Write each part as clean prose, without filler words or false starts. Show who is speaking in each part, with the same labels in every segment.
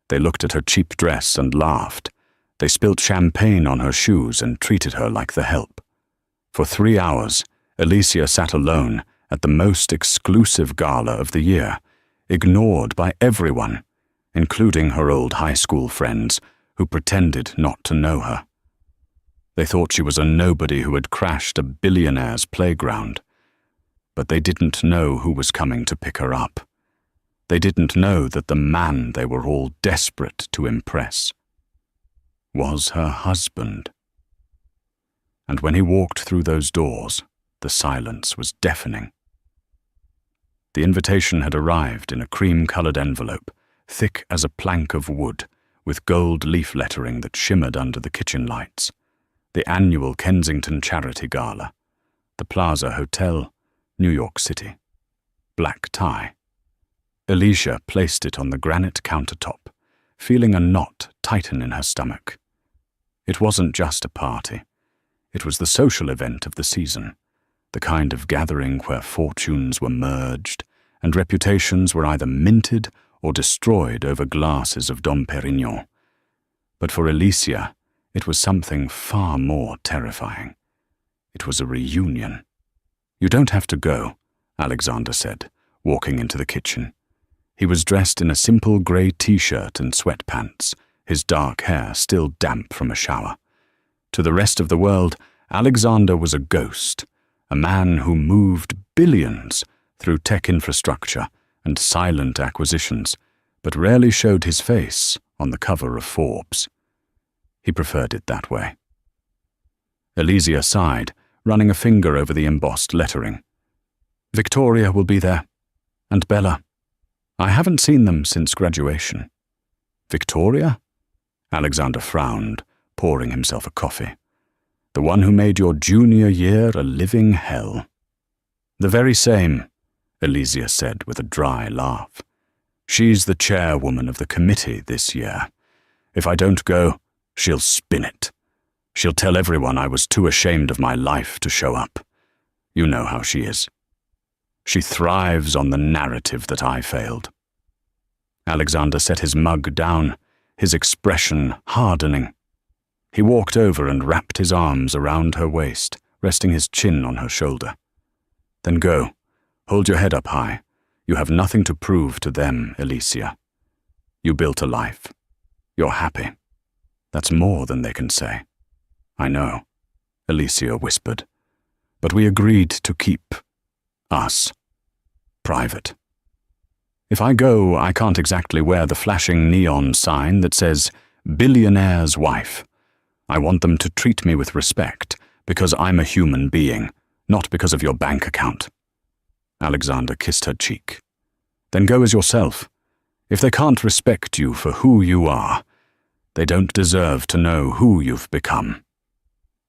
Speaker 1: They looked at her cheap dress and laughed. They spilt champagne on her shoes and treated her like the help. For 3 hours, Alicia sat alone at the most exclusive gala of the year, ignored by everyone, including her old high school friends who pretended not to know her. They thought she was a nobody who had crashed a billionaire's playground. But they didn't know who was coming to pick her up. They didn't know that the man they were all desperate to impress was her husband. And when he walked through those doors, the silence was deafening. The invitation had arrived in a cream-colored envelope, thick as a plank of wood, with gold leaf lettering that shimmered under the kitchen lights. The annual Kensington Charity Gala, the Plaza Hotel, New York City. Black tie. Alicia placed it on the granite countertop, feeling a knot tighten in her stomach. It wasn't just a party. It was the social event of the season, the kind of gathering where fortunes were merged and reputations were either minted or destroyed over glasses of Dom Perignon. But for Alicia, it was something far more terrifying. It was a reunion. "You don't have to go," Alexander said, walking into the kitchen. He was dressed in a simple grey t-shirt and sweatpants, his dark hair still damp from a shower. To the rest of the world, Alexander was a ghost, a man who moved billions through tech infrastructure and silent acquisitions, but rarely showed his face on the cover of Forbes. He preferred it that way. Alicia sighed, running a finger over the embossed lettering. "Victoria will be there. And Bella. I haven't seen them since graduation." "Victoria?" Alexander frowned, pouring himself a coffee. "The one who made your junior year a living hell." "The very same," Alicia said with a dry laugh. "She's the chairwoman of the committee this year. If I don't go, she'll spin it. She'll tell everyone I was too ashamed of my life to show up. You know how she is. She thrives on the narrative that I failed." Alexander set his mug down, his expression hardening. He walked over and wrapped his arms around her waist, resting his chin on her shoulder. "Then go. Hold your head up high. You have nothing to prove to them, Alicia. You built a life. You're happy. That's more than they can say." "I know," Alicia whispered. "But we agreed to keep us private. If I go, I can't exactly wear the flashing neon sign that says, 'Billionaire's Wife.' I want them to treat me with respect, because I'm a human being, not because of your bank account." Alexander kissed her cheek. "Then go as yourself. If they can't respect you for who you are, they don't deserve to know who you've become.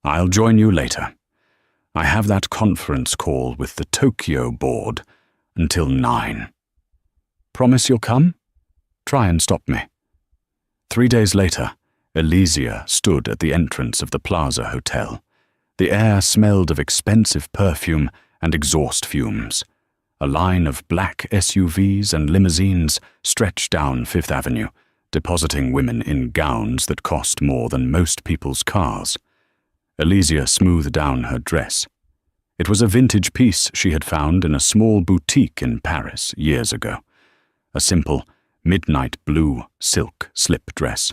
Speaker 1: I'll join you later. I have that conference call with the Tokyo board until 9. Promise you'll come? Try and stop me." 3 days later, Alicia stood at the entrance of the Plaza Hotel. The air smelled of expensive perfume and exhaust fumes. A line of black SUVs and limousines stretched down Fifth Avenue, depositing women in gowns that cost more than most people's cars. Alicia smoothed down her dress. It was a vintage piece she had found in a small boutique in Paris years ago. A simple, midnight blue silk slip dress.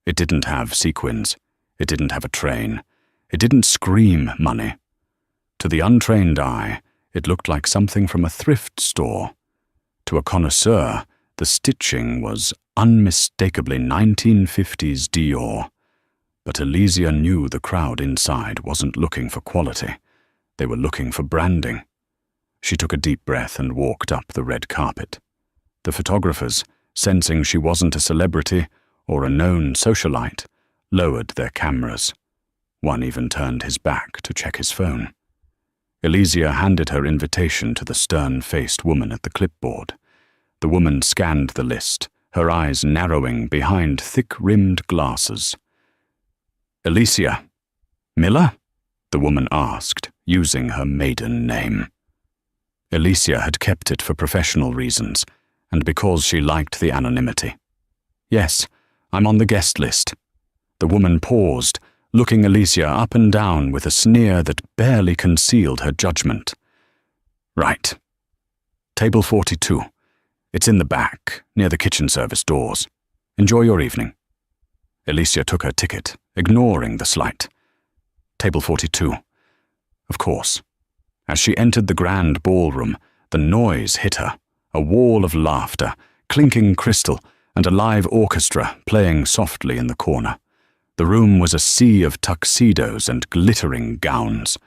Speaker 1: It didn't have sequins. It didn't have a train. It didn't scream money. To the untrained eye, it looked like something from a thrift store. To a connoisseur, the stitching was unmistakably 1950s Dior. But Alicia knew the crowd inside wasn't looking for quality. They were looking for branding. She took a deep breath and walked up the red carpet. The photographers, sensing she wasn't a celebrity or a known socialite, lowered their cameras. One even turned his back to check his phone. Alicia handed her invitation to the stern-faced woman at the clipboard. The woman scanned the list, her eyes narrowing behind thick-rimmed glasses. "Alicia Miller?" the woman asked, using her maiden name. Alicia had kept it for professional reasons, and because she liked the anonymity. Yes, I'm on the guest list. The woman paused, looking Alicia up and down with a sneer that barely concealed her judgment. Right. Table 42. It's in the back, near the kitchen service doors. Enjoy your evening. Alicia took her ticket, ignoring the slight. Table 42. Of course. As she entered the grand ballroom, the noise hit her, a wall of laughter, clinking crystal, and a live orchestra playing softly in the corner. The room was a sea of tuxedos and glittering gowns.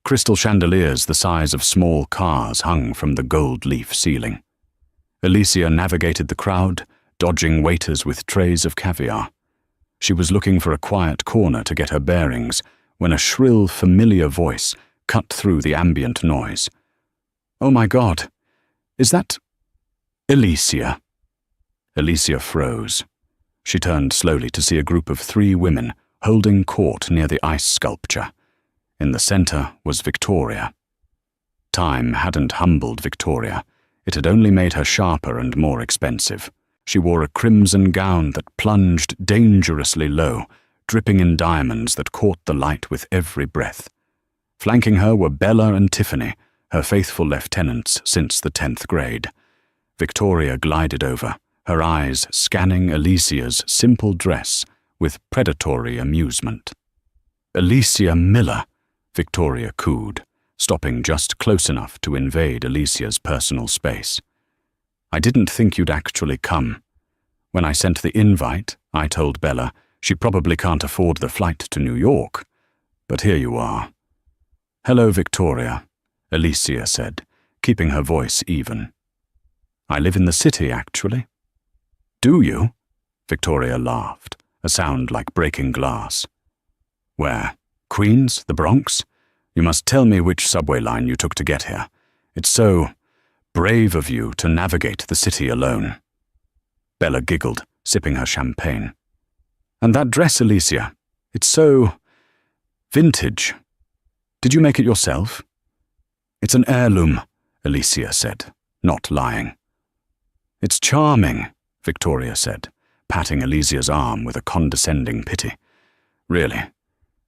Speaker 1: Crystal chandeliers the size of small cars hung from the gold leaf ceiling. Alicia navigated the crowd, dodging waiters with trays of caviar. She was looking for a quiet corner to get her bearings when a shrill, familiar voice cut through the ambient noise. "Oh my God, is that Alicia?" Alicia froze. She turned slowly to see a group of 3 women holding court near the ice sculpture. In the center was Victoria. Time hadn't humbled Victoria. It had only made her sharper and more expensive. She wore a crimson gown that plunged dangerously low, dripping in diamonds that caught the light with every breath. Flanking her were Bella and Tiffany, her faithful lieutenants since the 10th grade. Victoria glided over, her eyes scanning Alicia's simple dress with predatory amusement. "Alicia Miller," Victoria cooed, stopping just close enough to invade Alicia's personal space. "I didn't think you'd actually come. When I sent the invite, I told Bella she probably can't afford the flight to New York. But here you are." "Hello, Victoria," Alicia said, keeping her voice even. "I live in the city, actually." "Do you?" Victoria laughed, a sound like breaking glass. "Where? Queens? The Bronx? You must tell me which subway line you took to get here. It's so brave of you to navigate the city alone." Bella giggled, sipping her champagne. "And that dress, Alicia, it's so vintage. Did you make it yourself?" "It's an heirloom," Alicia said, not lying. "It's charming," Victoria said, patting Alicia's arm with a condescending pity. "Really,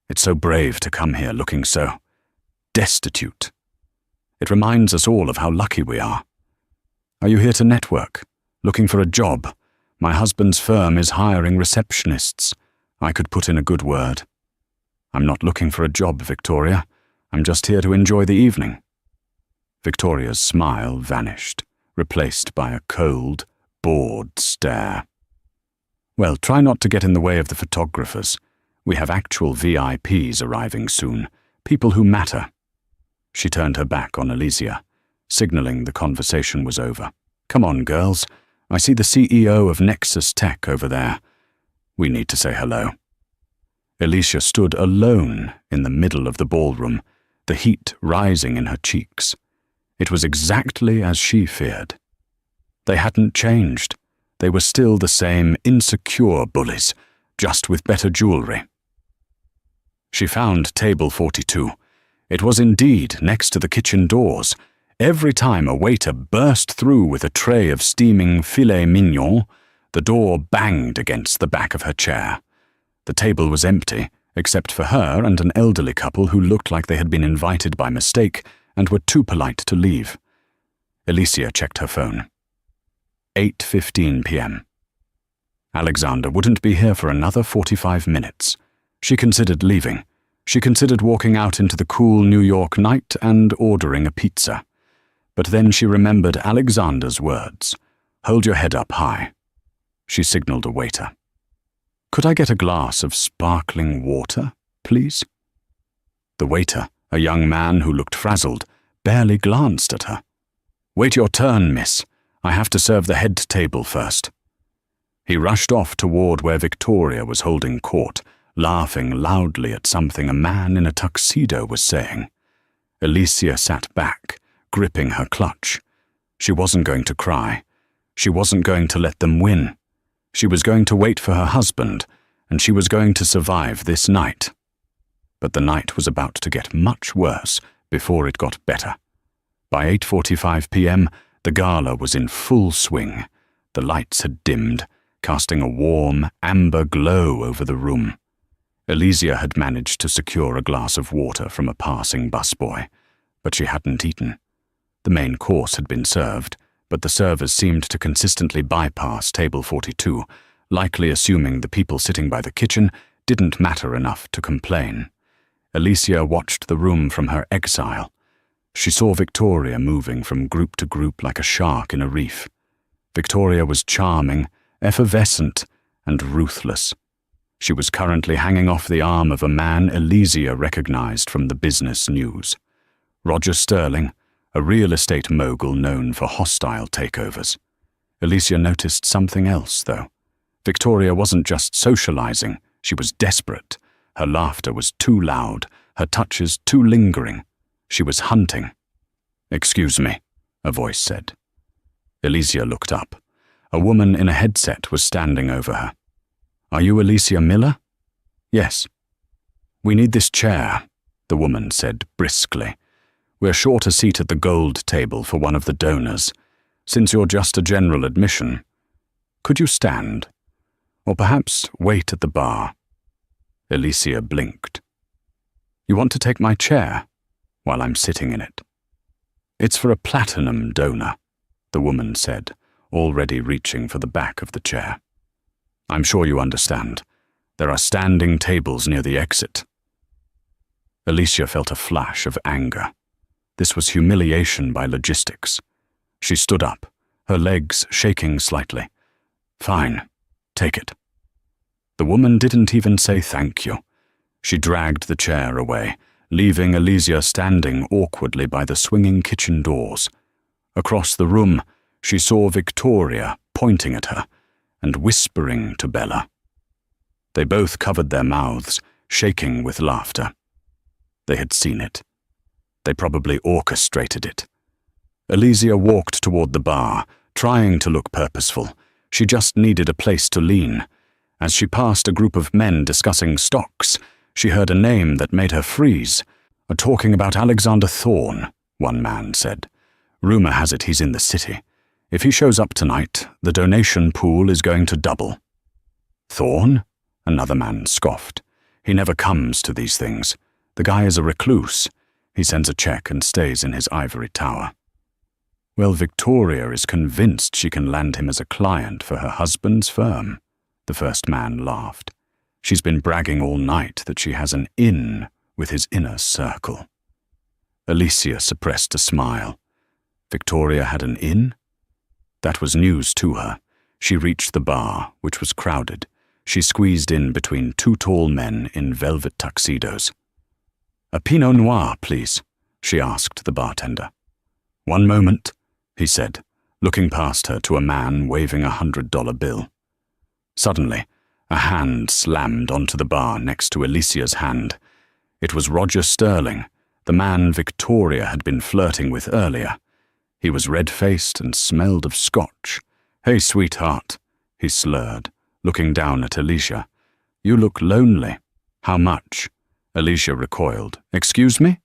Speaker 1: it's so brave to come here looking so destitute. It reminds us all of how lucky we are. Are you here to network? Looking for a job? My husband's firm is hiring receptionists. I could put in a good word." "I'm not looking for a job, Victoria. I'm just here to enjoy the evening." Victoria's smile vanished, replaced by a cold, bored stare. "Well, try not to get in the way of the photographers. We have actual VIPs arriving soon, people who matter." She turned her back on Alicia, signaling the conversation was over. "Come on, girls. I see the CEO of Nexus Tech over there. We need to say hello." Alicia stood alone in the middle of the ballroom, the heat rising in her cheeks. It was exactly as she feared. They hadn't changed. They were still the same insecure bullies, just with better jewelry. She found table 42. It was indeed next to the kitchen doors. Every time a waiter burst through with a tray of steaming filet mignon, the door banged against the back of her chair. The table was empty, except for her and an elderly couple who looked like they had been invited by mistake and were too polite to leave. Alicia checked her phone. 8:15 p.m. Alexander wouldn't be here for another 45 minutes. She considered leaving. She considered walking out into the cool New York night and ordering a pizza. But then she remembered Alexander's words. "Hold your head up high." She signaled a waiter. "Could I get a glass of sparkling water, please?" The waiter, a young man who looked frazzled, barely glanced at her. "Wait your turn, miss. I have to serve the head table first." He rushed off toward where Victoria was holding court, laughing loudly at something a man in a tuxedo was saying. Alicia sat back, gripping her clutch. She wasn't going to cry. She wasn't going to let them win. She was going to wait for her husband, and she was going to survive this night. But the night was about to get much worse before it got better. By 8:45 p.m., the gala was in full swing. The lights had dimmed. casting a warm, amber glow over the room. Elysia had managed to secure a glass of water from a passing busboy, but she hadn't eaten. The main course had been served, but the servers seemed to consistently bypass table 42, likely assuming the people sitting by the kitchen didn't matter enough to complain. Elysia watched the room from her exile. She saw Victoria moving from group to group like a shark in a reef. Victoria was charming, effervescent, and ruthless. She was currently hanging off the arm of a man Elysia recognized from the business news. Roger Sterling, a real estate mogul known for hostile takeovers. Elysia noticed something else, though. Victoria wasn't just socializing, she was desperate. Her laughter was too loud, her touches too lingering. She was hunting. "Excuse me," a voice said. Elysia looked up. A woman in a headset was standing over her. "Are you Elysia Miller?" "Yes." "We need this chair," the woman said briskly. "We're short a seat at the gold table for one of the donors. Since you're just a general admission, could you stand? Or perhaps wait at the bar?" Elysia blinked. "You want to take my chair while I'm sitting in it?" "It's for a platinum donor," the woman said, already reaching for the back of the chair. "I'm sure you understand. There are standing tables near the exit." Elysia felt a flash of anger. This was humiliation by logistics. She stood up, her legs shaking slightly. "Fine, take it." The woman didn't even say thank you. She dragged the chair away, leaving Elysia standing awkwardly by the swinging kitchen doors. Across the room, she saw Victoria pointing at her and whispering to Bella. They both covered their mouths, shaking with laughter. They had seen it. They probably orchestrated it. Elysia walked toward the bar, trying to look purposeful. She just needed a place to lean. As she passed a group of men discussing stocks, she heard a name that made her freeze. "Talking about Alexander Thorne," one man said. "Rumor has it he's in the city. If he shows up tonight, the donation pool is going to double." "Thorne?" another man scoffed. "He never comes to these things. The guy is a recluse. He sends a check and stays in his ivory tower." "Well, Victoria is convinced she can land him as a client for her husband's firm," the first man laughed. "She's been bragging all night that she has an in with his inner circle." Elysia suppressed a smile. Victoria had an in? That was news to her. She reached the bar, which was crowded. She squeezed in between two tall men in velvet tuxedos. "A Pinot Noir, please," she asked the bartender. "One moment," he said, looking past her to a man waving $100 bill. Suddenly, a hand slammed onto the bar next to Elysia's hand. It was Roger Sterling, the man Victoria had been flirting with earlier. He was red-faced and smelled of scotch. "Hey, sweetheart," he slurred, looking down at Elysia. "You look lonely. How much?" Elysia recoiled. "Excuse me?"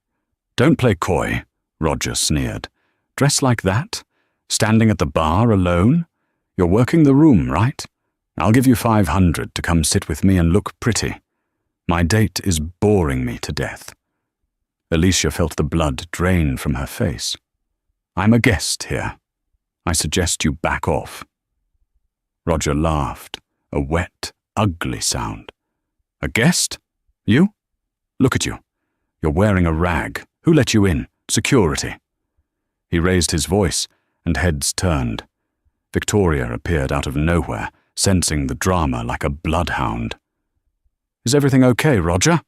Speaker 1: "Don't play coy," Roger sneered. "Dress like that? Standing at the bar alone? You're working the room, right? I'll give you $500 to come sit with me and look pretty. My date is boring me to death." Elysia felt the blood drain from her face. "I'm a guest here. I suggest you back off." Roger laughed, a wet, ugly sound. "A guest? You? Look at you. You're wearing a rag. Who let you in? Security." He raised his voice, and heads turned. Victoria appeared out of nowhere, sensing the drama like a bloodhound. "Is everything okay, Roger?"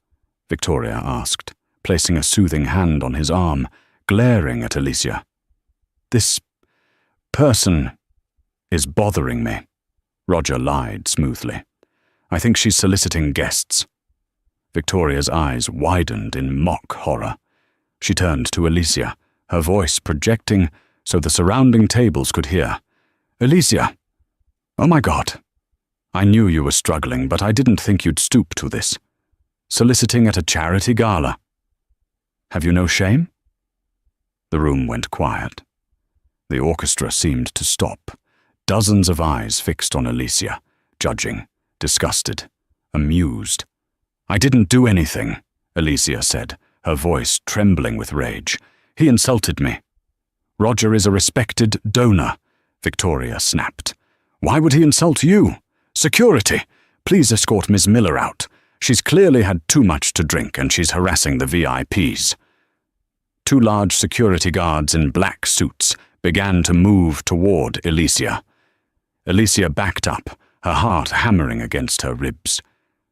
Speaker 1: Victoria asked, placing a soothing hand on his arm, glaring at Elysia. "This person is bothering me," Roger lied smoothly. "I think she's soliciting guests." Victoria's eyes widened in mock horror. She turned to Elysia, her voice projecting so the surrounding tables could hear. "Elysia! Oh my God! I knew you were struggling, but I didn't think you'd stoop to this. Soliciting at a charity gala. Have you no shame?" The room went quiet. The orchestra seemed to stop. Dozens of eyes fixed on Elysia, judging, disgusted, amused. "I didn't do anything," Alicia said, her voice trembling with rage. "He insulted me." "Roger is a respected donor," Victoria snapped. "Why would he insult you? Security! Please escort Ms. Miller out. She's clearly had too much to drink and she's harassing the VIPs. Two large security guards in black suits began to move toward Alicia. Alicia backed up, her heart hammering against her ribs.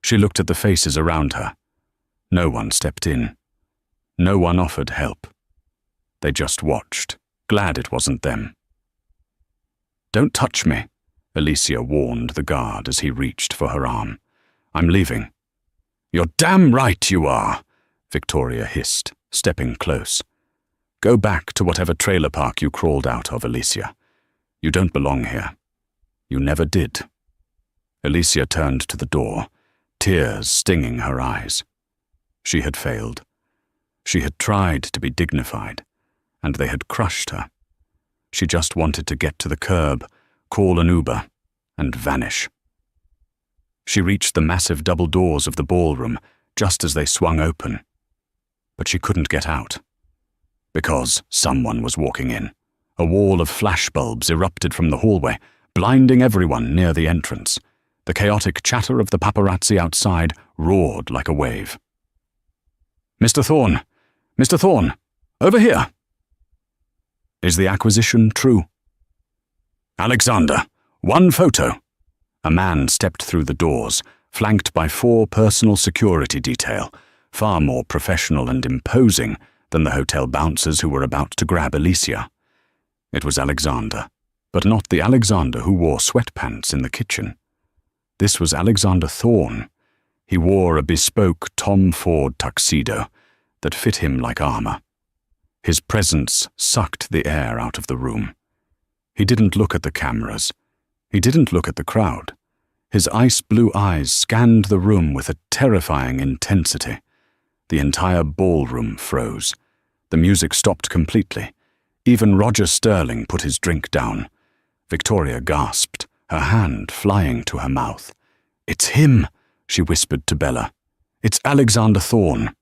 Speaker 1: She looked at the faces around her. No one stepped in. No one offered help. They just watched, glad it wasn't them. "Don't touch me," Alicia warned the guard as he reached for her arm. "I'm leaving." "You're damn right you are," Victoria hissed, stepping close. "Go back to whatever trailer park you crawled out of, Alicia. You don't belong here. You never did." Alicia turned to the door, tears stinging her eyes. She had failed. She had tried to be dignified, and they had crushed her. She just wanted to get to the curb, call an Uber, and vanish. She reached the massive double doors of the ballroom just as they swung open. But she couldn't get out. Because someone was walking in. A wall of flashbulbs erupted from the hallway, blinding everyone near the entrance. The chaotic chatter of the paparazzi outside roared like a wave. "Mr. Thorne! Mr. Thorne! Over here!" "Is the acquisition true?" "Alexander, one photo." A man stepped through the doors, flanked by 4 personal security detail, far more professional and imposing than the hotel bouncers who were about to grab Alicia. It was Alexander, but not the Alexander who wore sweatpants in the kitchen. This was Alexander Thorne. He wore a bespoke Tom Ford tuxedo that fit him like armor. His presence sucked the air out of the room. He didn't look at the cameras. He didn't look at the crowd. His ice-blue eyes scanned the room with a terrifying intensity. The entire ballroom froze. The music stopped completely. Even Roger Sterling put his drink down. Victoria gasped, her hand flying to her mouth. "It's him," she whispered to Bella. "It's Alexander Thorne."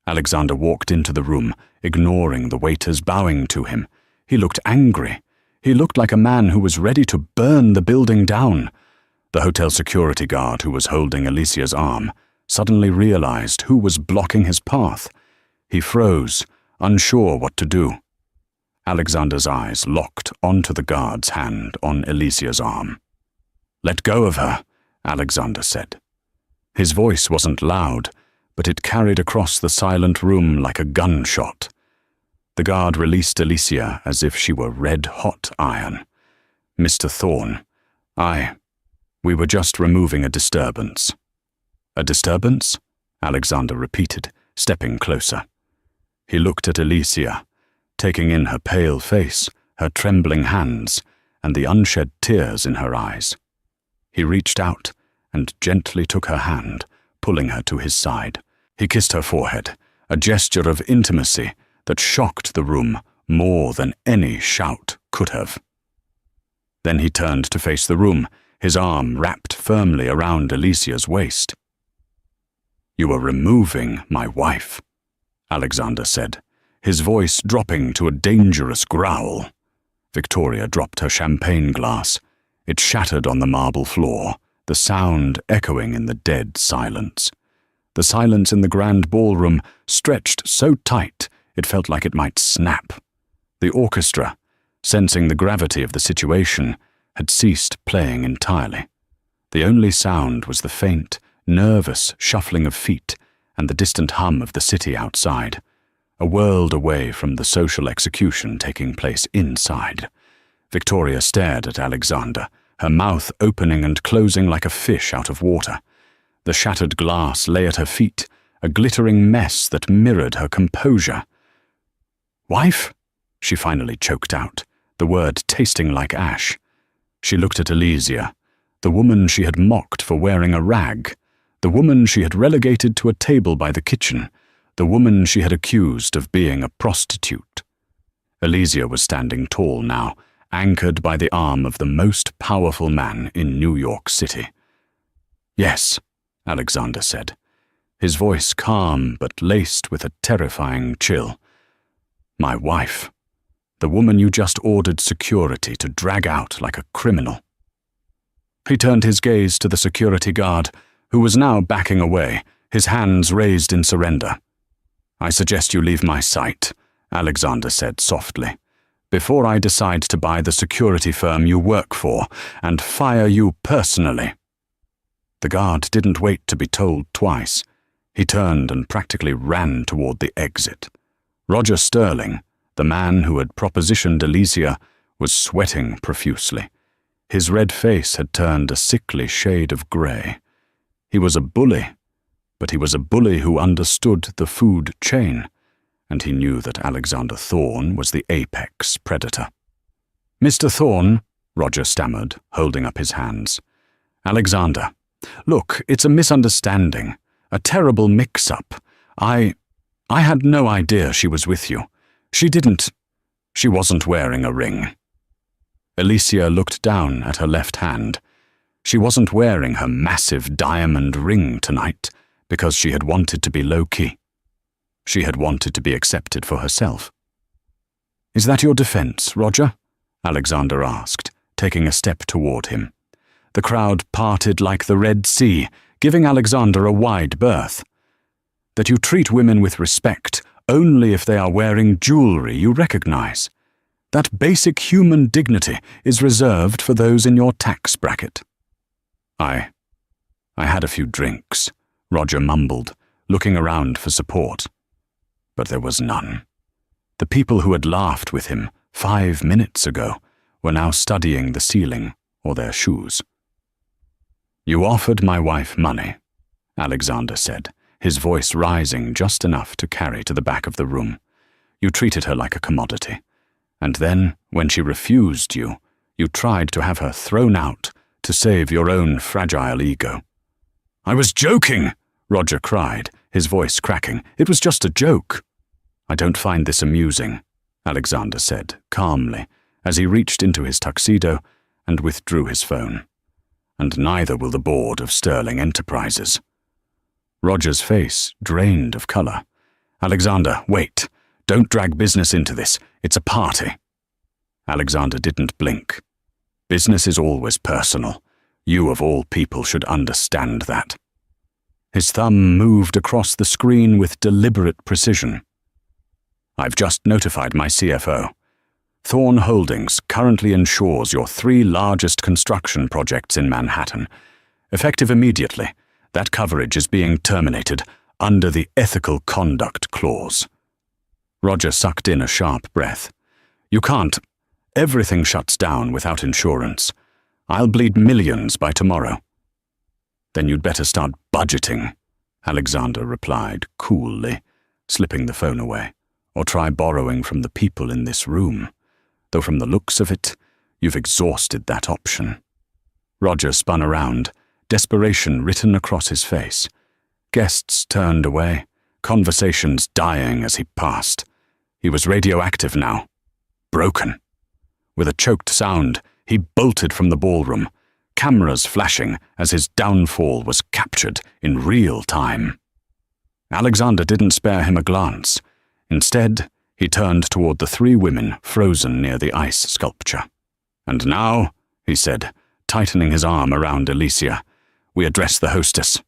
Speaker 1: Alexander walked into the room, ignoring the waiters bowing to him. He looked angry. He looked like a man who was ready to burn the building down. The hotel security guard who was holding Alicia's arm suddenly realized who was blocking his path. He froze, unsure what to do. Alexander's eyes locked onto the guard's hand on Alicia's arm. "Let go of her," Alexander said. His voice wasn't loud, but it carried across the silent room like a gunshot. The guard released Alicia as if she were red-hot iron. "Mr. Thorne, we were just removing a disturbance." "A disturbance?" Alexander repeated, stepping closer. He looked at Alicia, taking in her pale face, her trembling hands, and the unshed tears in her eyes. He reached out and gently took her hand, pulling her to his side. He kissed her forehead, a gesture of intimacy that shocked the room more than any shout could have. Then he turned to face the room, his arm wrapped firmly around Alicia's waist. "You are removing my wife," Alexander said, his voice dropping to a dangerous growl. Victoria dropped her champagne glass. It shattered on the marble floor, the sound echoing in the dead silence. The silence in the grand ballroom stretched so tight it felt like it might snap. The orchestra, sensing the gravity of the situation, had ceased playing entirely. The only sound was the faint, nervous shuffling of feet and the distant hum of the city outside, a world away from the social execution taking place inside. Victoria stared at Alexander, her mouth opening and closing like a fish out of water. The shattered glass lay at her feet, a glittering mess that mirrored her composure. "Wife?" she finally choked out, the word tasting like ash. She looked at Alicia, the woman she had mocked for wearing a rag, the woman she had relegated to a table by the kitchen, the woman she had accused of being a prostitute. Alicia was standing tall now, anchored by the arm of the most powerful man in New York City. Yes, Alexander said, his voice calm but laced with a terrifying chill. My wife. The woman you just ordered security to drag out like a criminal. He turned his gaze to the security guard, who was now backing away, his hands raised in surrender. I suggest you leave my sight, Alexander said softly, before I decide to buy the security firm you work for and fire you personally. The guard didn't wait to be told twice. He turned and practically ran toward the exit. Roger Sterling, the man who had propositioned Alicia, was sweating profusely. His red face had turned a sickly shade of grey. He was a bully, but he was a bully who understood the food chain, and he knew that Alexander Thorne was the apex predator. Mr. Thorne, Roger stammered, holding up his hands. Alexander, look, it's a misunderstanding, a terrible mix-up. I had no idea she was with you. She wasn't wearing a ring. Alicia looked down at her left hand. She wasn't wearing her massive diamond ring tonight because she had wanted to be low-key. She had wanted to be accepted for herself. Is that your defense, Roger? Alexander asked, taking a step toward him. The crowd parted like the Red Sea, giving Alexander a wide berth. That you treat women with respect only if they are wearing jewelry you recognize. That basic human dignity is reserved for those in your tax bracket. I had a few drinks, Roger mumbled, looking around for support. But there was none. The people who had laughed with him 5 minutes ago were now studying the ceiling or their shoes. You offered my wife money, Alexander said, his voice rising just enough to carry to the back of the room. You treated her like a commodity. And then, when she refused you, you tried to have her thrown out to save your own fragile ego. I was joking, Roger cried, his voice cracking. It was just a joke. I don't find this amusing, Alexander said, calmly, as he reached into his tuxedo and withdrew his phone. And neither will the board of Sterling Enterprises. Roger's face drained of color. Alexander, wait. Don't drag business into this. It's a party. Alexander didn't blink. Business is always personal. You of all people should understand that. His thumb moved across the screen with deliberate precision. I've just notified my CFO. Thorne Holdings currently insures your 3 largest construction projects in Manhattan. Effective immediately, that coverage is being terminated under the Ethical Conduct Clause. Roger sucked in a sharp breath. You can't. Everything shuts down without insurance. I'll bleed millions by tomorrow. Then you'd better start budgeting, Alexander replied coolly, slipping the phone away. Or try borrowing from the people in this room. Though from the looks of it, you've exhausted that option. Roger spun around, desperation written across his face. Guests turned away, conversations dying as he passed. He was radioactive now. Broken. With a choked sound, he bolted from the ballroom, cameras flashing as his downfall was captured in real time. Alexander didn't spare him a glance. Instead, he turned toward the 3 women frozen near the ice sculpture. And now, he said, tightening his arm around Alicia, we address the hostess.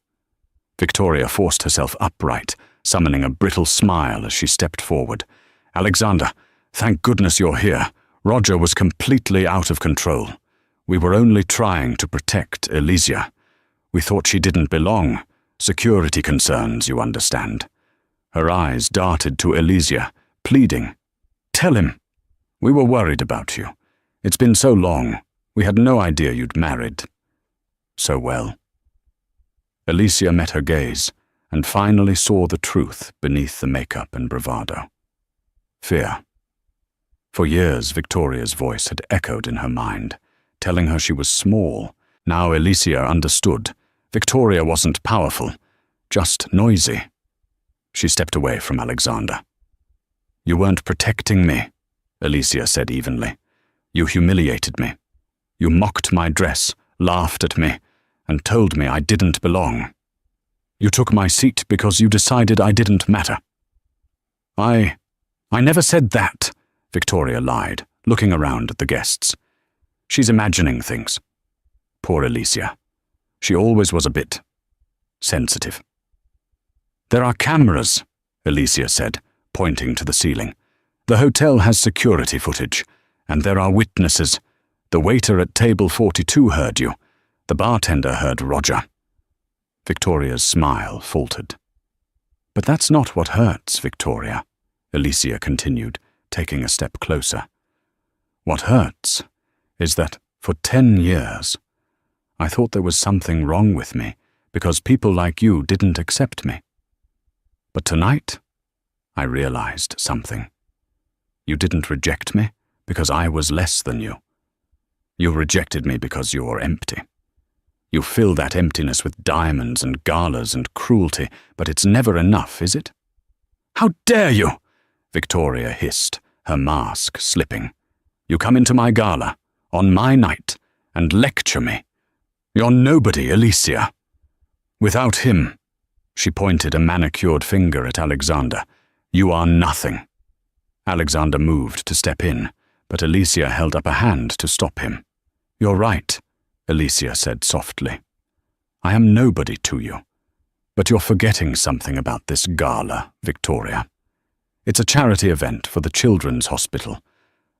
Speaker 1: Victoria forced herself upright, summoning a brittle smile as she stepped forward. Alexander, thank goodness you're here. Roger was completely out of control. We were only trying to protect Alicia. We thought she didn't belong. Security concerns, you understand. Her eyes darted to Alicia, pleading. Tell him. We were worried about you. It's been so long. We had no idea you'd married. So well. Alicia met her gaze and finally saw the truth beneath the makeup and bravado. Fear. For years, Victoria's voice had echoed in her mind, telling her she was small. Now Alicia understood. Victoria wasn't powerful, just noisy. She stepped away from Alexander. You weren't protecting me, Alicia said evenly. You humiliated me. You mocked my dress, laughed at me, and told me I didn't belong. You took my seat because you decided I didn't matter." I never said that," Victoria lied, looking around at the guests. "She's imagining things. Poor Alicia. She always was a bit sensitive." "There are cameras," Alicia said, pointing to the ceiling. "The hotel has security footage, and there are witnesses. The waiter at table 42 heard you. The bartender heard Roger." Victoria's smile faltered. "But that's not what hurts, Victoria," Alicia continued, taking a step closer. "What hurts is that for 10 years, I thought there was something wrong with me because people like you didn't accept me. But tonight, I realized something. You didn't reject me because I was less than you. You rejected me because you're empty. You fill that emptiness with diamonds and galas and cruelty, but it's never enough, is it?" "How dare you!" Victoria hissed, her mask slipping. "You come into my gala, on my night, and lecture me. You're nobody, Alicia. Without him," she pointed a manicured finger at Alexander, "you are nothing." Alexander moved to step in, but Alicia held up a hand to stop him. "You're right," Alicia said softly. "I am nobody to you. But you're forgetting something about this gala, Victoria. It's a charity event for the Children's Hospital,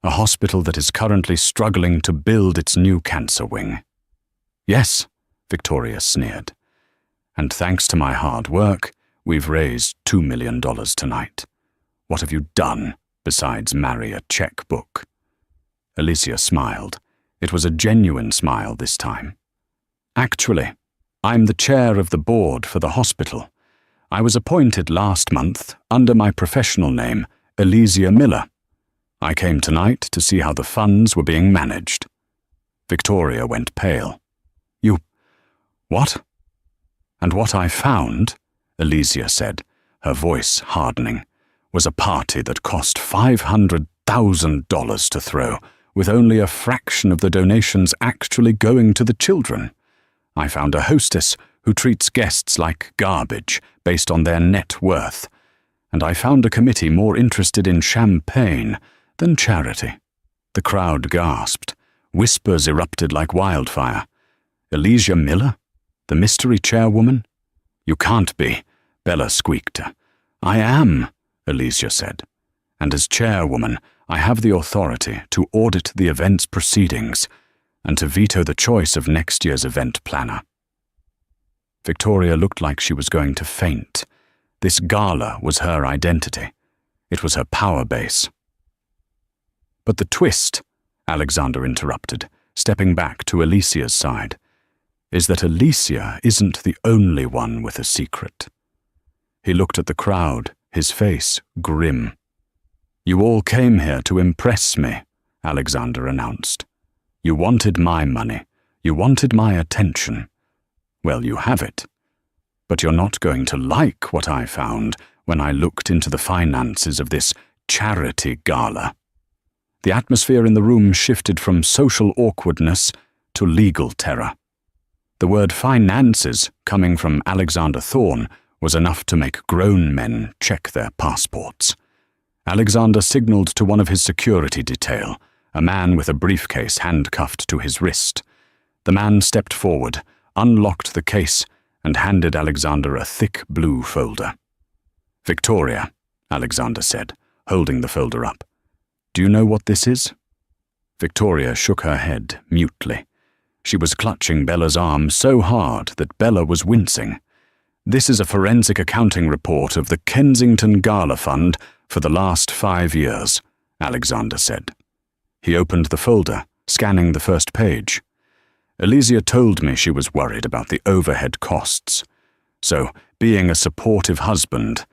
Speaker 1: a hospital that is currently struggling to build its new cancer wing." "Yes," Victoria sneered. "And thanks to my hard work, we've raised $2 million tonight. What have you done besides marry a checkbook?" Alicia smiled. It was a genuine smile this time. "Actually, I'm the chair of the board for the hospital. I was appointed last month under my professional name, Alicia Miller. I came tonight to see how the funds were being managed." Victoria went pale. "You... what?" "And what I found," Alicia said, her voice hardening, "was a party that cost $500,000 to throw, with only a fraction of the donations actually going to the children. I found a hostess who treats guests like garbage based on their net worth, and I found a committee more interested in champagne than charity." The crowd gasped. Whispers erupted like wildfire. "Alicia Miller? The mystery chairwoman?" "You can't be," Bella squeaked. "I am," Alicia said. "And as chairwoman, I have the authority to audit the event's proceedings and to veto the choice of next year's event planner." Victoria looked like she was going to faint. This gala was her identity. It was her power base. "But the twist," Alexander interrupted, stepping back to Alicia's side, "is that Alicia isn't the only one with a secret." He looked at the crowd, his face grim. "You all came here to impress me," Alexander announced. "You wanted my money. You wanted my attention. Well, you have it. But you're not going to like what I found when I looked into the finances of this charity gala." The atmosphere in the room shifted from social awkwardness to legal terror. The word finances, coming from Alexander Thorne, was enough to make grown men check their passports. Alexander signaled to one of his security detail, a man with a briefcase handcuffed to his wrist. The man stepped forward, unlocked the case, and handed Alexander a thick blue folder. "Victoria," Alexander said, holding the folder up. "Do you know what this is?" Victoria shook her head mutely. She was clutching Bella's arm so hard that Bella was wincing. "This is a forensic accounting report of the Kensington Gala Fund for the last 5 years, Alexander said. He opened the folder, scanning the first page. Alicia told me she was worried about the overhead costs. So, being a supportive husband,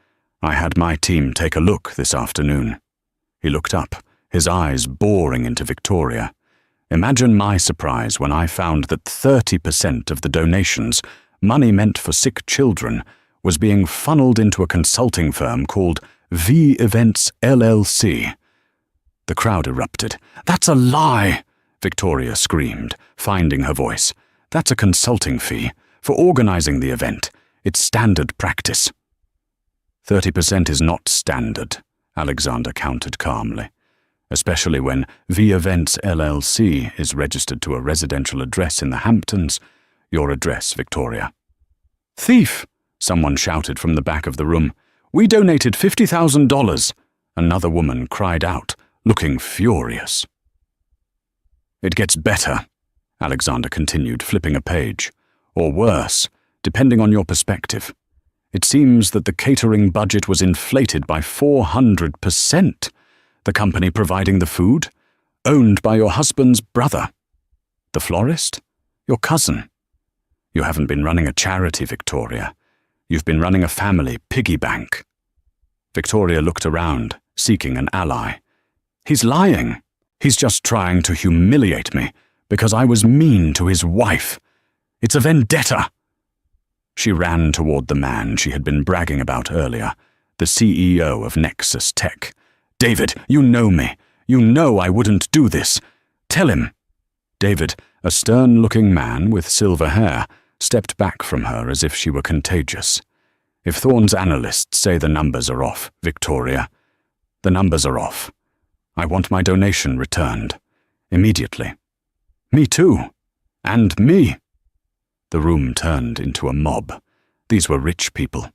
Speaker 1: I had my team take a look this afternoon. He looked up, his eyes boring into Victoria. Imagine my surprise when I found that 30% of the donations, money meant for sick children, was being funneled into a consulting firm called V Events LLC. The crowd erupted. "That's a lie!" Victoria screamed, finding her voice. That's a consulting fee for organizing the event. It's standard practice." 30% is not standard, Alexander countered calmly, especially when V Events LLC is registered to a residential address in the Hamptons. Your address, Victoria. "Thief!" someone shouted from the back of the room. "We donated $50,000. Another woman cried out, looking furious. "It gets better," Alexander continued, flipping a page. "Or worse, depending on your perspective. It seems that the catering budget was inflated by 400%. The company providing the food, owned by your husband's brother. The florist? Your cousin. You haven't been running a charity, Victoria. You've been running a family piggy bank." Victoria looked around, seeking an ally. "He's lying. He's just trying to humiliate me because I was mean to his wife. It's a vendetta." She ran toward the man she had been bragging about earlier, the CEO of Nexus Tech. "David, you know me. You know I wouldn't do this. Tell him." David, a stern-looking man with silver hair, stepped back from her as if she were contagious. "If Thorne's analysts say the numbers are off, Victoria, the numbers are off. I want my donation returned. Immediately." "Me too. And me." The room turned into a mob. These were rich people.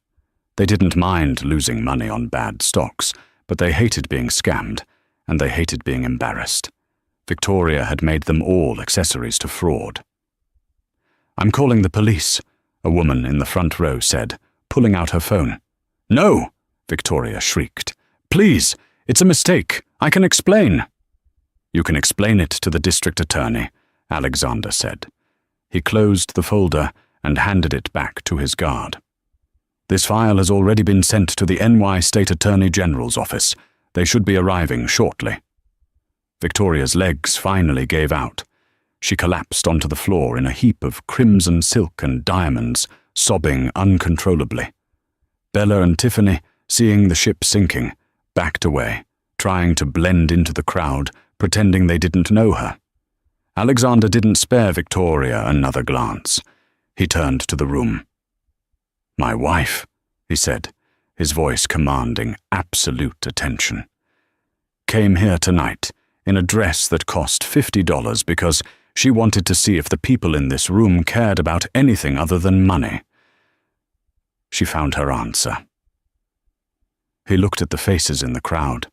Speaker 1: They didn't mind losing money on bad stocks, but they hated being scammed, and they hated being embarrassed. Victoria had made them all accessories to fraud. "I'm calling the police," a woman in the front row said, pulling out her phone. "No!" Victoria shrieked. "Please, it's a mistake. I can explain." "You can explain it to the district attorney," Alexander said. He closed the folder and handed it back to his guard. "This file has already been sent to the NY State Attorney General's office. They should be arriving shortly." Victoria's legs finally gave out. She collapsed onto the floor in a heap of crimson silk and diamonds, sobbing uncontrollably. Bella and Tiffany, seeing the ship sinking, backed away, trying to blend into the crowd, pretending they didn't know her. Alexander didn't spare Victoria another glance. He turned to the room. "My wife," he said, his voice commanding absolute attention, "came here tonight in a dress that cost $50 because she wanted to see if the people in this room cared about anything other than money." She found her answer. He looked at the faces in the crowd,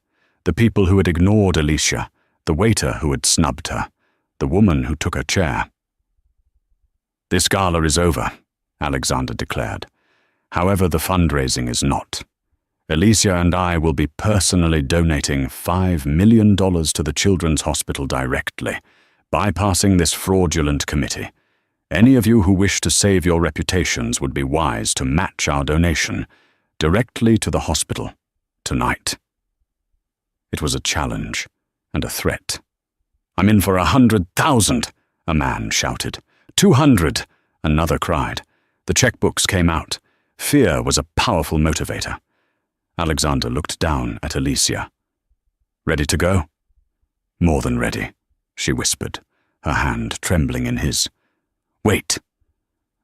Speaker 1: the people who had ignored Alicia, the waiter who had snubbed her, the woman who took her chair. "This gala is over," Alexander declared. "However, the fundraising is not. Alicia and I will be personally donating $5 million to the Children's Hospital directly, bypassing this fraudulent committee. Any of you who wish to save your reputations would be wise to match our donation directly to the hospital tonight." It was a challenge and a threat. "I'm in for 100,000, a man shouted. 200, another cried. The checkbooks came out. Fear was a powerful motivator. Alexander looked down at Alicia. "Ready to go?" "More than ready," she whispered, her hand trembling in his. "Wait."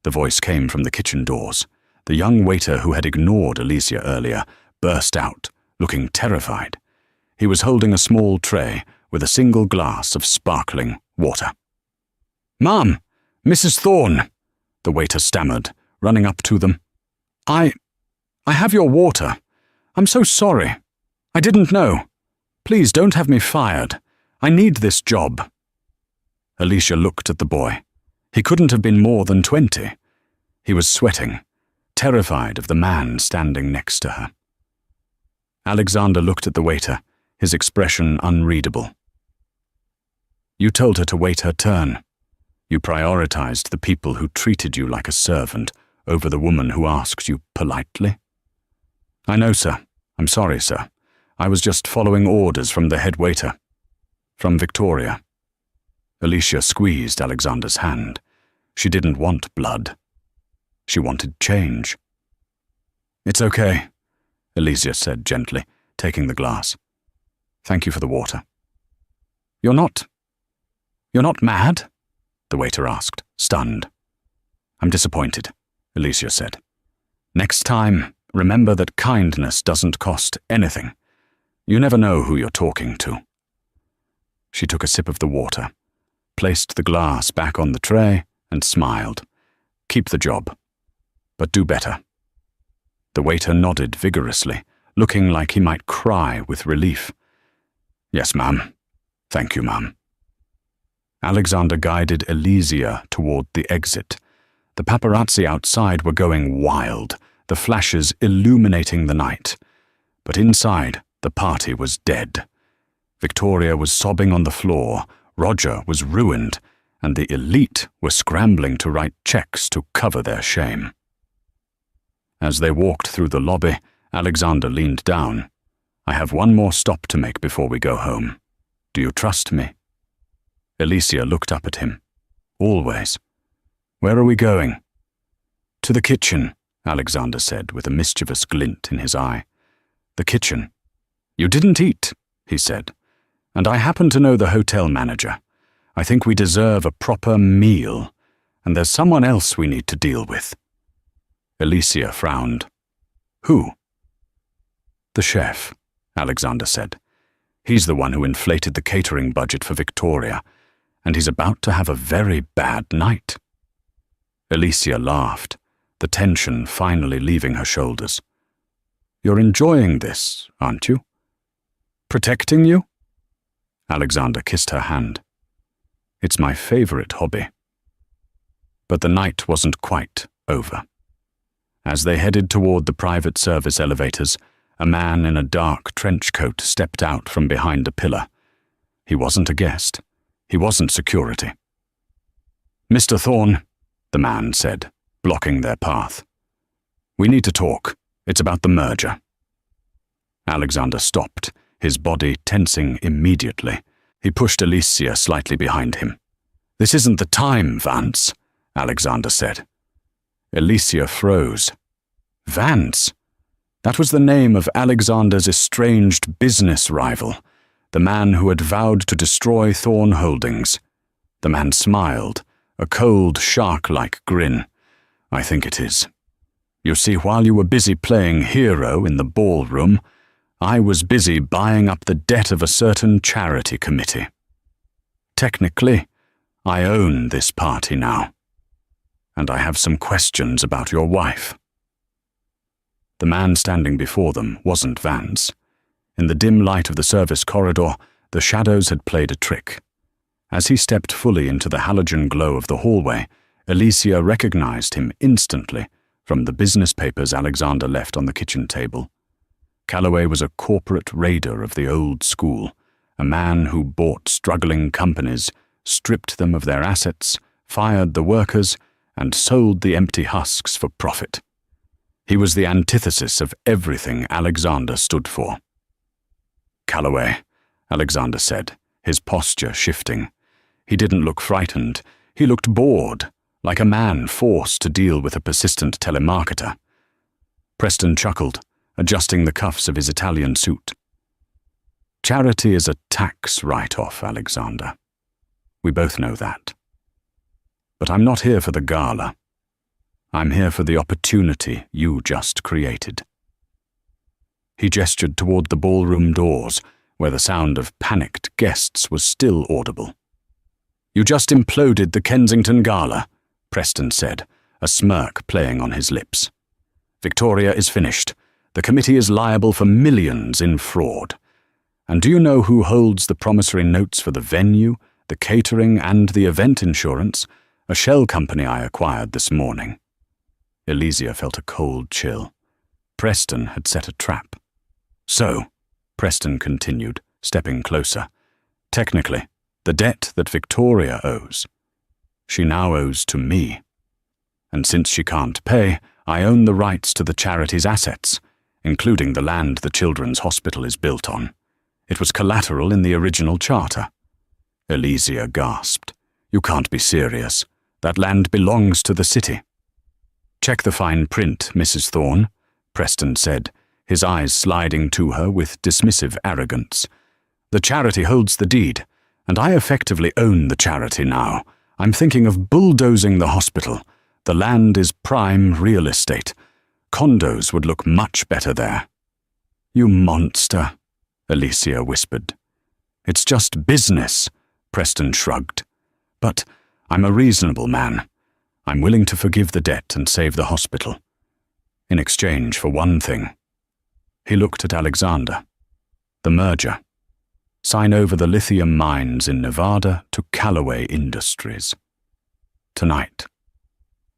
Speaker 1: The voice came from the kitchen doors. The young waiter who had ignored Alicia earlier burst out, looking terrified. He was holding a small tray with a single glass of sparkling water. "Ma'am, Mrs. Thorne," the waiter stammered, running up to them. I have your water. I'm so sorry. I didn't know. Please don't have me fired. I need this job." Alicia looked at the boy. He couldn't have been more than 20. He was sweating, terrified of the man standing next to her. Alexander looked at the waiter, his expression unreadable. "You told her to wait her turn. You prioritized the people who treated you like a servant over the woman who asked you politely?" "I know, sir. I'm sorry, sir. I was just following orders from the head waiter." "From Victoria." Alicia squeezed Alexander's hand. She didn't want blood. She wanted change. "It's okay," Alicia said gently, taking the glass. "Thank you for the water." You're not mad?" the waiter asked, stunned. I'm disappointed, Alicia said. Next time, remember that kindness doesn't cost anything. You never know who you're talking to. She took a sip of the water, placed the glass back on the tray, and smiled. Keep the job, but do better. The waiter nodded vigorously, looking like he might cry with relief. Yes, ma'am. Thank you, ma'am. Alexander guided Elysia toward the exit. The paparazzi outside were going wild, the flashes illuminating the night. But inside, the party was dead. Victoria was sobbing on the floor, Roger was ruined, and the elite were scrambling to write checks to cover their shame. As they walked through the lobby, Alexander leaned down. I have one more stop to make before we go home. Do you trust me? Elysia looked up at him. Always. Where are we going? To the kitchen, Alexander said with a mischievous glint in his eye. The kitchen. You didn't eat, he said. And I happen to know the hotel manager. I think we deserve a proper meal, and there's someone else we need to deal with. Elysia frowned. Who? The chef, Alexander said. He's the one who inflated the catering budget for Victoria, and he's about to have a very bad night. Elysia laughed, the tension finally leaving her shoulders. You're enjoying this, aren't you? Protecting you? Alexander kissed her hand. It's my favorite hobby. But the night wasn't quite over. As they headed toward the private service elevators, a man in a dark trench coat stepped out from behind a pillar. He wasn't a guest. He wasn't security. Mr. Thorne, the man said, blocking their path. We need to talk. It's about the merger. Alexander stopped, his body tensing immediately. He pushed Elysia slightly behind him. This isn't the time, Vance, Alexander said. Elysia froze. Vance? That was the name of Alexander's estranged business rival, the man who had vowed to destroy Thorne Holdings. The man smiled, a cold, shark-like grin. I think it is. You see, while you were busy playing hero in the ballroom, I was busy buying up the debt of a certain charity committee. Technically, I own this party now. And I have some questions about your wife. The man standing before them wasn't Vance. In the dim light of the service corridor, the shadows had played a trick. As he stepped fully into the halogen glow of the hallway, Elysia recognized him instantly from the business papers Alexander left on the kitchen table. Calloway was a corporate raider of the old school, a man who bought struggling companies, stripped them of their assets, fired the workers, and sold the empty husks for profit. He was the antithesis of everything Alexander stood for. Calloway, Alexander said, his posture shifting. He didn't look frightened. He looked bored, like a man forced to deal with a persistent telemarketer. Preston chuckled, adjusting the cuffs of his Italian suit. Charity is a tax write-off, Alexander. We both know that. But I'm not here for the gala. I'm here for the opportunity you just created. He gestured toward the ballroom doors, where the sound of panicked guests was still audible. You just imploded the Kensington Gala, Preston said, a smirk playing on his lips. Victoria is finished. The committee is liable for millions in fraud. And do you know who holds the promissory notes for the venue, the catering, and the event insurance? A shell company I acquired this morning. Elysia felt a cold chill. Preston had set a trap. So, Preston continued, stepping closer. Technically, the debt that Victoria owes, she now owes to me. And since she can't pay, I own the rights to the charity's assets, including the land the children's hospital is built on. It was collateral in the original charter. Elysia gasped. You can't be serious. That land belongs to the city. Check the fine print, Mrs. Thorne, Preston said, his eyes sliding to her with dismissive arrogance. The charity holds the deed, and I effectively own the charity now. I'm thinking of bulldozing the hospital. The land is prime real estate. Condos would look much better there." "You monster," Alicia whispered. "It's just business," Preston shrugged. "But I'm a reasonable man. I'm willing to forgive the debt and save the hospital. In exchange for one thing." He looked at Alexander. "The merger. Sign over the lithium mines in Nevada to Callaway Industries. Tonight."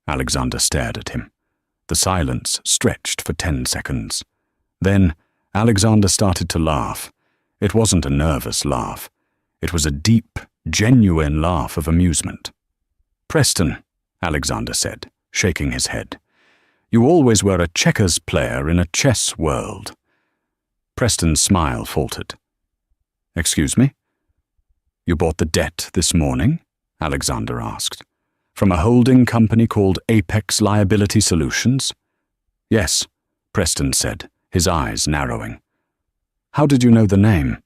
Speaker 1: Alexander stared at him. The silence stretched for 10 seconds. Then Alexander started to laugh. It wasn't a nervous laugh. It was a deep, genuine laugh of amusement. "Preston," Alexander said, shaking his head, "you always were a checkers player in a chess world." Preston's smile faltered. "Excuse me?" "You bought the debt this morning?" Alexander asked. "From a holding company called Apex Liability Solutions?" "Yes," Preston said, his eyes narrowing. "How did you know the name?"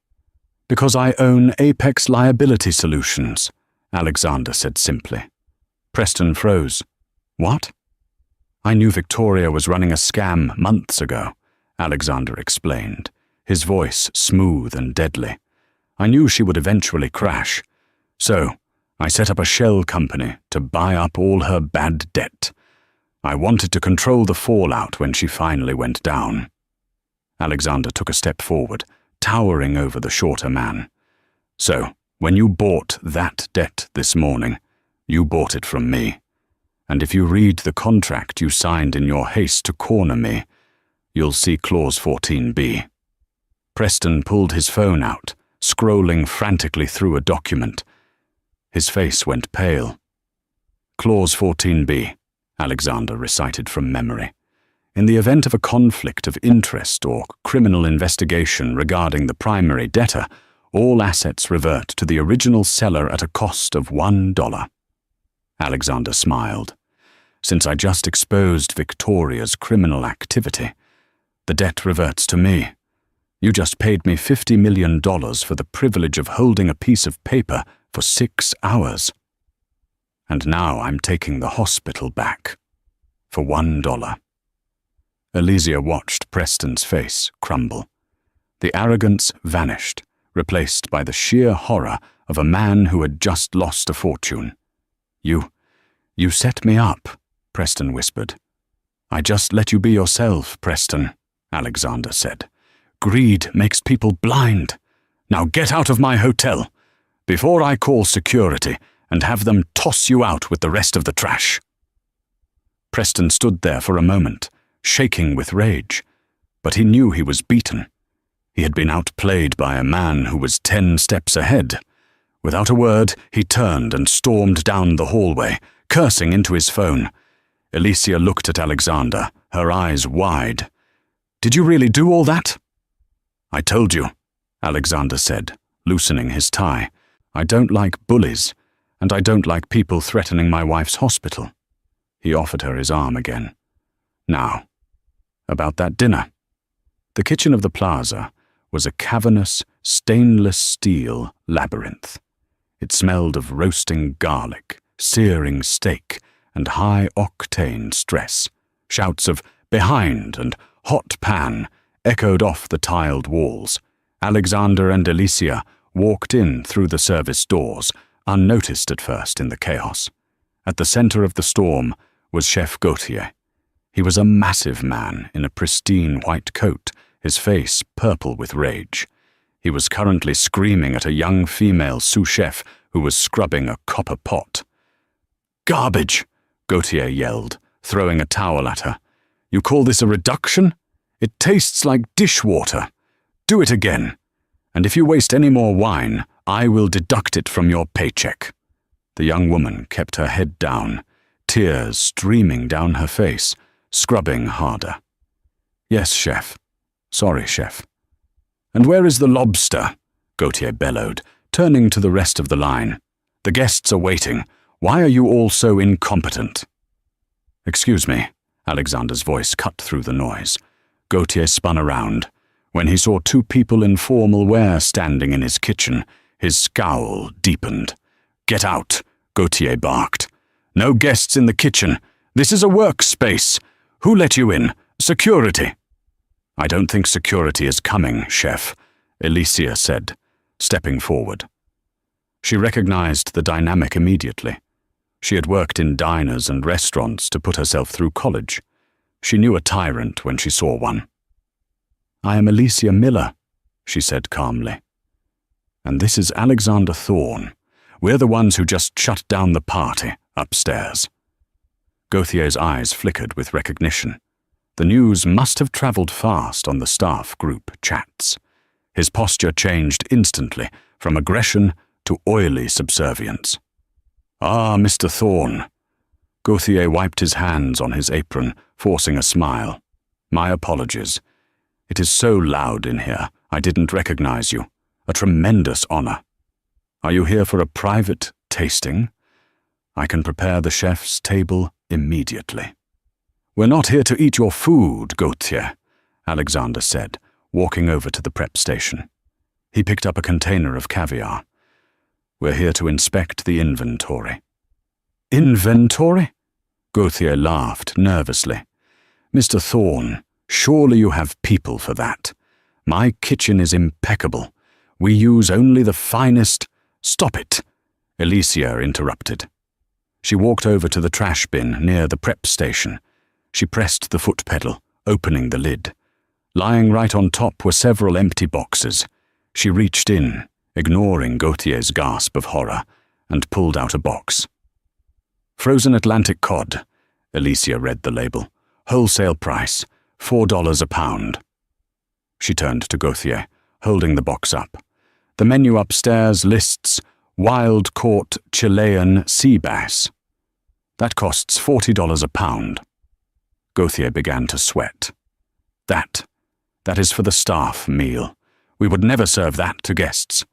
Speaker 1: "Because I own Apex Liability Solutions," Alexander said simply. Preston froze. "What?" "I knew Victoria was running a scam months ago," Alexander explained, his voice smooth and deadly. "I knew she would eventually crash. So, I set up a shell company to buy up all her bad debt. I wanted to control the fallout when she finally went down." Alexander took a step forward, towering over the shorter man. "So, when you bought that debt this morning, you bought it from me. And if you read the contract you signed in your haste to corner me, you'll see Clause 14B. Preston pulled his phone out, scrolling frantically through a document. His face went pale. "Clause 14B, Alexander recited from memory. "In the event of a conflict of interest or criminal investigation regarding the primary debtor, all assets revert to the original seller at a cost of $1. Alexander smiled. "Since I just exposed Victoria's criminal activity, the debt reverts to me. You just paid me $50 million for the privilege of holding a piece of paper for 6 hours. And now I'm taking the hospital back. For $1. Alicia watched Preston's face crumble. The arrogance vanished, replaced by the sheer horror of a man who had just lost a fortune. You set me up," Preston whispered. "I just let you be yourself, Preston," Alexander said. "Greed makes people blind. Now get out of my hotel, before I call security and have them toss you out with the rest of the trash." Preston stood there for a moment, shaking with rage, but he knew he was beaten. He had been outplayed by a man who was 10 steps ahead. Without a word, he turned and stormed down the hallway, cursing into his phone. Alicia looked at Alexander, her eyes wide. "Did you really do all that?" "I told you," Alexander said, loosening his tie. "I don't like bullies, and I don't like people threatening my wife's hospital." He offered her his arm again. "Now, about that dinner." The kitchen of the plaza was a cavernous, stainless steel labyrinth. It smelled of roasting garlic, searing steak, and high-octane stress. Shouts of "behind" and "hot pan" echoed off the tiled walls. Alexander and Alicia walked in through the service doors, unnoticed at first in the chaos. At the center of the storm was Chef Gautier. He was a massive man in a pristine white coat, his face purple with rage. He was currently screaming at a young female sous chef who was scrubbing a copper pot. "Garbage!" Gautier yelled, throwing a towel at her. "You call this a reduction? It tastes like dishwater. Do it again. And if you waste any more wine, I will deduct it from your paycheck." The young woman kept her head down, tears streaming down her face, scrubbing harder. "Yes, chef. Sorry, chef." "And where is the lobster?" Gautier bellowed, turning to the rest of the line. "The guests are waiting. Why are you all so incompetent?" "Excuse me," Alexander's voice cut through the noise. Gautier spun around. When he saw 2 people in formal wear standing in his kitchen, his scowl deepened. "Get out," Gautier barked. "No guests in the kitchen. This is a workspace. Who let you in? Security." "I don't think security is coming, chef," Alicia said, stepping forward. She recognized the dynamic immediately. She had worked in diners and restaurants to put herself through college. She knew a tyrant when she saw one. "I am Alicia Miller," she said calmly. "And this is Alexander Thorne. We're the ones who just shut down the party upstairs." Gauthier's eyes flickered with recognition. The news must have traveled fast on the staff group chats. His posture changed instantly from aggression to oily subservience. "Ah, Mr. Thorne." Gauthier wiped his hands on his apron, forcing a smile. "My apologies. It is so loud in here, I didn't recognize you. A tremendous honor. Are you here for a private tasting? I can prepare the chef's table immediately." "We're not here to eat your food, Gautier," Alexander said, walking over to the prep station. He picked up a container of caviar. "We're here to inspect the inventory." "Inventory?" Gauthier laughed nervously. "Mr. Thorne, surely you have people for that. My kitchen is impeccable. We use only the finest—" "Stop it," Alicia interrupted. She walked over to the trash bin near the prep station. She pressed the foot pedal, opening the lid. Lying right on top were several empty boxes. She reached in, ignoring Gautier's gasp of horror, and pulled out a box. "Frozen Atlantic cod," Alicia read the label. "Wholesale price, $4 a pound." She turned to Gauthier, holding the box up. "The menu upstairs lists wild-caught Chilean sea bass. That costs $40 a pound." Gauthier began to sweat. That is for the staff meal. We would never serve that to guests."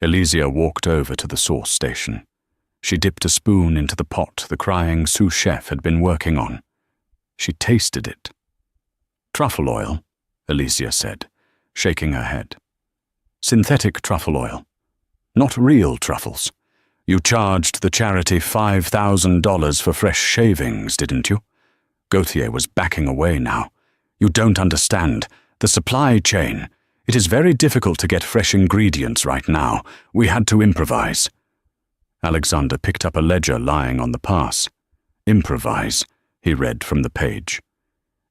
Speaker 1: Alicia walked over to the sauce station. She dipped a spoon into the pot the crying sous chef had been working on. She tasted it. "Truffle oil," Alicia said, shaking her head. "Synthetic truffle oil. Not real truffles. You charged the charity $5,000 for fresh shavings, didn't you?" Gauthier was backing away now. "You don't understand. The supply chain. It is very difficult to get fresh ingredients right now. We had to improvise." Alexander picked up a ledger lying on the pass. "Improvise," he read from the page.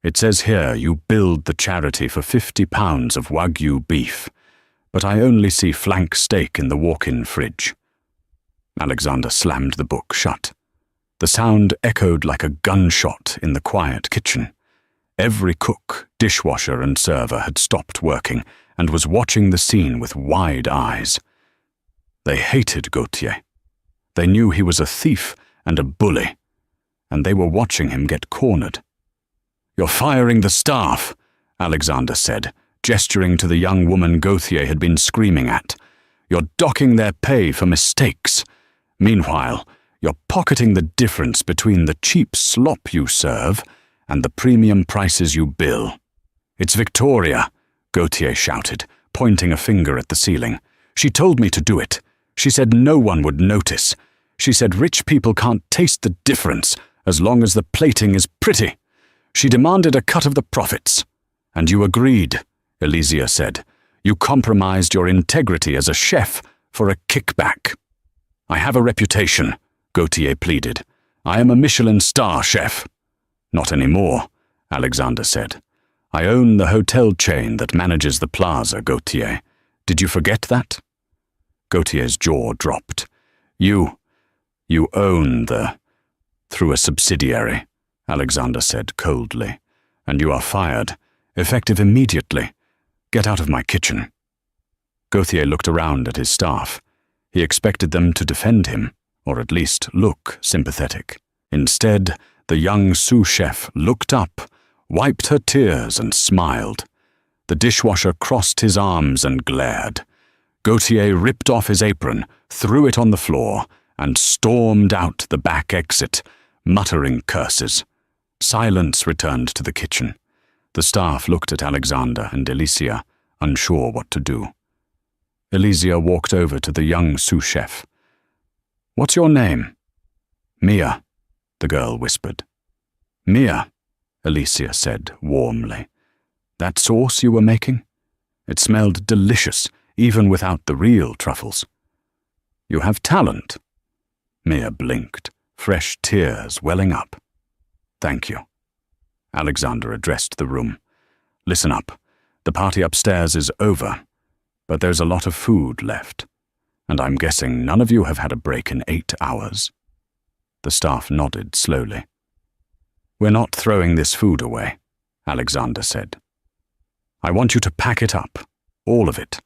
Speaker 1: "It says here you billed the charity for 50 pounds of Wagyu beef, but I only see flank steak in the walk-in fridge." Alexander slammed the book shut. The sound echoed like a gunshot in the quiet kitchen. Every cook, dishwasher, and server had stopped working and was watching the scene with wide eyes. They hated Gautier. They knew he was a thief and a bully, and they were watching him get cornered. "You're firing the staff," Alexander said, gesturing to the young woman Gauthier had been screaming at. "You're docking their pay for mistakes. Meanwhile, you're pocketing the difference between the cheap slop you serve and the premium prices you bill." "It's Victoria," Gautier shouted, pointing a finger at the ceiling. "She told me to do it. She said no one would notice. She said rich people can't taste the difference as long as the plating is pretty. She demanded a cut of the profits." "And you agreed," Alicia said. "You compromised your integrity as a chef for a kickback." "I have a reputation," Gautier pleaded. "I am a Michelin star chef." "Not anymore," Alexander said. "I own the hotel chain that manages the plaza, Gautier. Did you forget that?" Gautier's jaw dropped. You own through a subsidiary," Alexander said coldly. "And you are fired, effective immediately. Get out of my kitchen." Gauthier looked around at his staff. He expected them to defend him, or at least look sympathetic. Instead, the young sous chef looked up, wiped her tears, and smiled. The dishwasher crossed his arms and glared. Gautier ripped off his apron, threw it on the floor, and stormed out the back exit, muttering curses. Silence returned to the kitchen. The staff looked at Alexander and Alicia, unsure what to do. Alicia walked over to the young sous chef. "What's your name?" "Mia," the girl whispered. "Mia," Alicia said warmly. "That sauce you were making? It smelled delicious, even without the real truffles. You have talent." Mia blinked, fresh tears welling up. "Thank you." Alexander addressed the room. "Listen up. The party upstairs is over, but there's a lot of food left, and I'm guessing none of you have had a break in 8 hours." The staff nodded slowly. "We're not throwing this food away," Alexander said. "I want you to pack it up, all of it.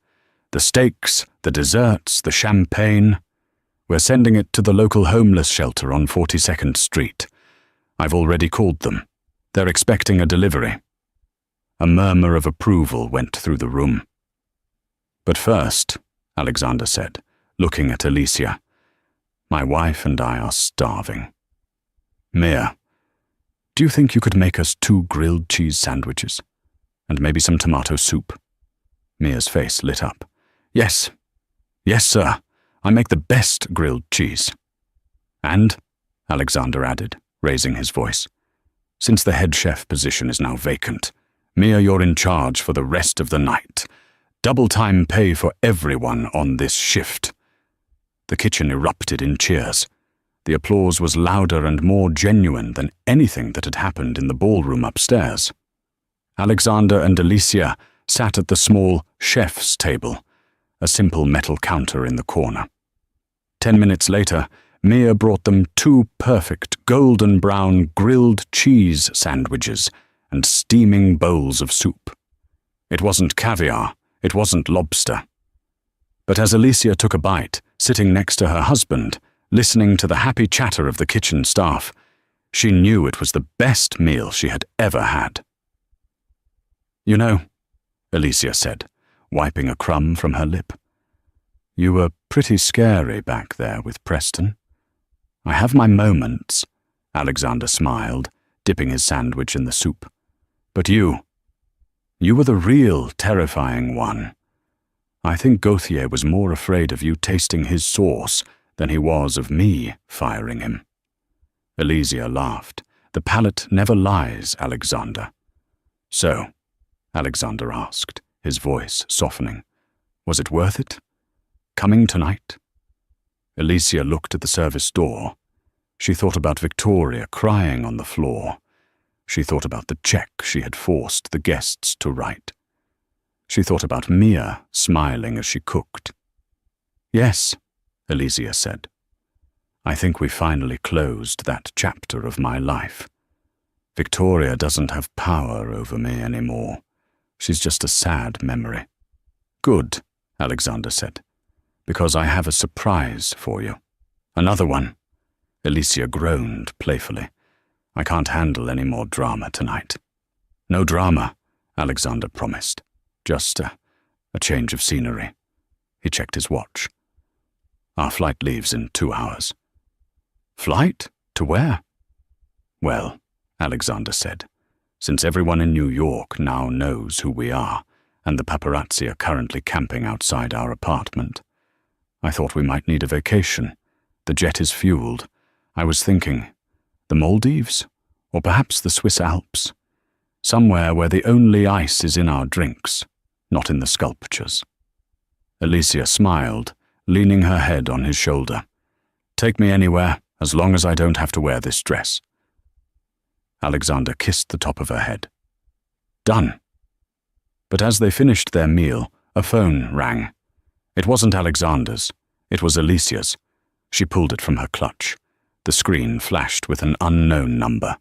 Speaker 1: The steaks, the desserts, the champagne. We're sending it to the local homeless shelter on 42nd Street. I've already called them. They're expecting a delivery." A murmur of approval went through the room. "But first," Alexander said, looking at Alicia, "my wife and I are starving. Mia, do you think you could make us 2 grilled cheese sandwiches? And maybe some tomato soup?" Mia's face lit up. "Yes. Yes, sir. I make the best grilled cheese." "And," Alexander added, raising his voice, "since the head chef position is now vacant, Mia, you're in charge for the rest of the night. Double-time pay for everyone on this shift." The kitchen erupted in cheers. The applause was louder and more genuine than anything that had happened in the ballroom upstairs. Alexander and Alicia sat at the small chef's table, a simple metal counter in the corner. 10 minutes later, Mia brought them 2 perfect golden-brown grilled cheese sandwiches and steaming bowls of soup. It wasn't caviar, it wasn't lobster. But as Alicia took a bite, sitting next to her husband, listening to the happy chatter of the kitchen staff, she knew it was the best meal she had ever had. "You know," Alicia said, wiping a crumb from her lip, "you were pretty scary back there with Preston." "I have my moments," Alexander smiled, dipping his sandwich in the soup. "But you were the real terrifying one. I think Gauthier was more afraid of you tasting his sauce than he was of me firing him." Alicia laughed. "The palate never lies, Alexander." "So," Alexander asked, his voice softening, "was it worth it? Coming tonight?" Alicia looked at the service door. She thought about Victoria crying on the floor. She thought about the check she had forced the guests to write. She thought about Mia smiling as she cooked. "Yes," Alicia said. "I think we finally closed that chapter of my life. Victoria doesn't have power over me anymore. She's just a sad memory." "Good," Alexander said, "because I have a surprise for you." "Another one?" Alicia groaned playfully. "I can't handle any more drama tonight." "No drama," Alexander promised. "Just a change of scenery." He checked his watch. "Our flight leaves in 2 hours." "Flight? To where?" "Well," Alexander said, "since everyone in New York now knows who we are, and the paparazzi are currently camping outside our apartment, I thought we might need a vacation. The jet is fueled. I was thinking, the Maldives? Or perhaps the Swiss Alps? Somewhere where the only ice is in our drinks, not in the sculptures." Alicia smiled, leaning her head on his shoulder. "Take me anywhere, as long as I don't have to wear this dress." Alexander kissed the top of her head. "Done." But as they finished their meal, a phone rang. It wasn't Alexander's. It was Alicia's. She pulled it from her clutch. The screen flashed with an unknown number.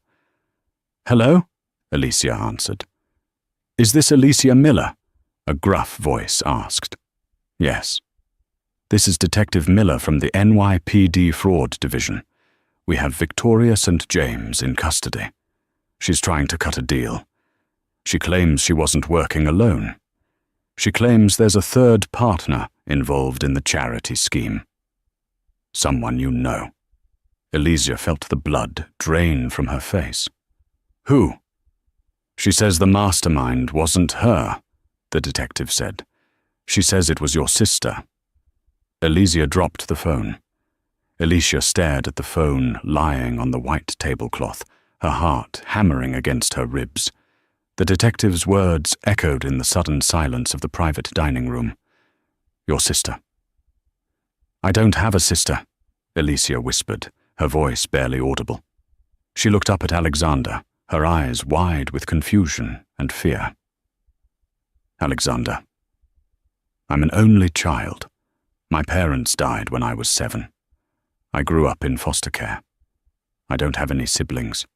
Speaker 1: "Hello?" Alicia answered. "Is this Alicia Miller?" a gruff voice asked. "Yes." "This is Detective Miller from the NYPD Fraud Division. We have Victoria St. James in custody. She's trying to cut a deal. She claims she wasn't working alone. She claims there's a third partner involved in the charity scheme. Someone you know." Alicia felt the blood drain from her face. "Who?" "She says the mastermind wasn't her," the detective said. "She says it was your sister." Alicia dropped the phone. Alicia stared at the phone lying on the white tablecloth, her heart hammering against her ribs. The detective's words echoed in the sudden silence of the private dining room. "Your sister." "I don't have a sister," Alicia whispered, her voice barely audible. She looked up at Alexander, her eyes wide with confusion and fear. "Alexander, I'm an only child. My parents died when I was 7. I grew up in foster care. I don't have any siblings."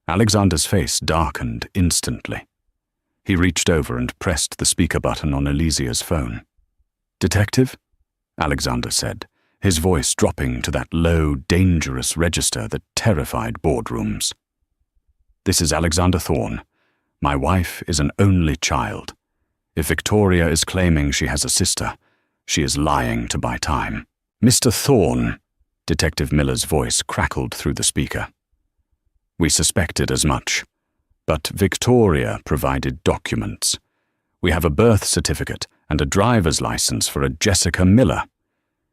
Speaker 1: Alexander's face darkened instantly. He reached over and pressed the speaker button on Alicia's phone. "Detective?" Alexander said, his voice dropping to that low, dangerous register that terrified boardrooms. "This is Alexander Thorne. My wife is an only child. If Victoria is claiming she has a sister, she is lying to buy time." "Mr. Thorne," Detective Miller's voice crackled through the speaker. "We suspected as much, but Victoria provided documents. We have a birth certificate and a driver's license for a Jessica Miller.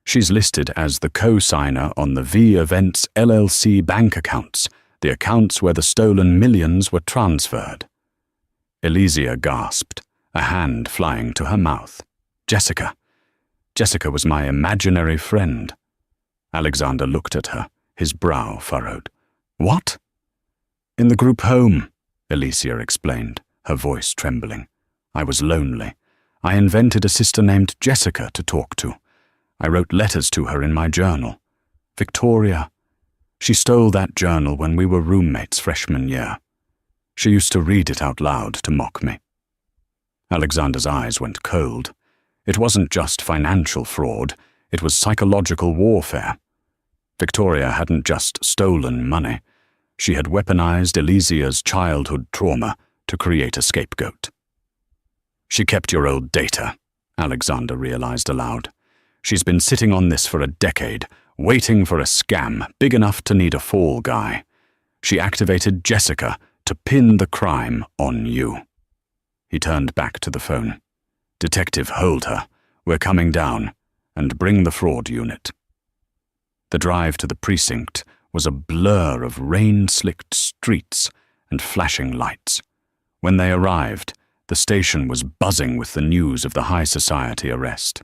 Speaker 1: She's listed as the co-signer on the V Events LLC bank accounts, the accounts where the stolen millions were transferred." Alicia gasped, a hand flying to her mouth. "Jessica. Jessica was my imaginary friend." Alexander looked at her, his brow furrowed. "What?" "In the group home," Alicia explained, her voice trembling. "I was lonely. I invented a sister named Jessica to talk to. I wrote letters to her in my journal. Victoria. She stole that journal when we were roommates freshman year. She used to read it out loud to mock me." Alexander's eyes went cold. It wasn't just financial fraud, it was psychological warfare. Victoria hadn't just stolen money. She had weaponized Alicia's childhood trauma to create a scapegoat. "She kept your old data," Alexander realized aloud. "She's been sitting on this for a decade, waiting for a scam big enough to need a fall guy. She activated Jessica to pin the crime on you." He turned back to the phone. "Detective, hold her. We're coming down. And bring the fraud unit." The drive to the precinct was a blur of rain-slicked streets and flashing lights. When they arrived, the station was buzzing with the news of the high society arrest.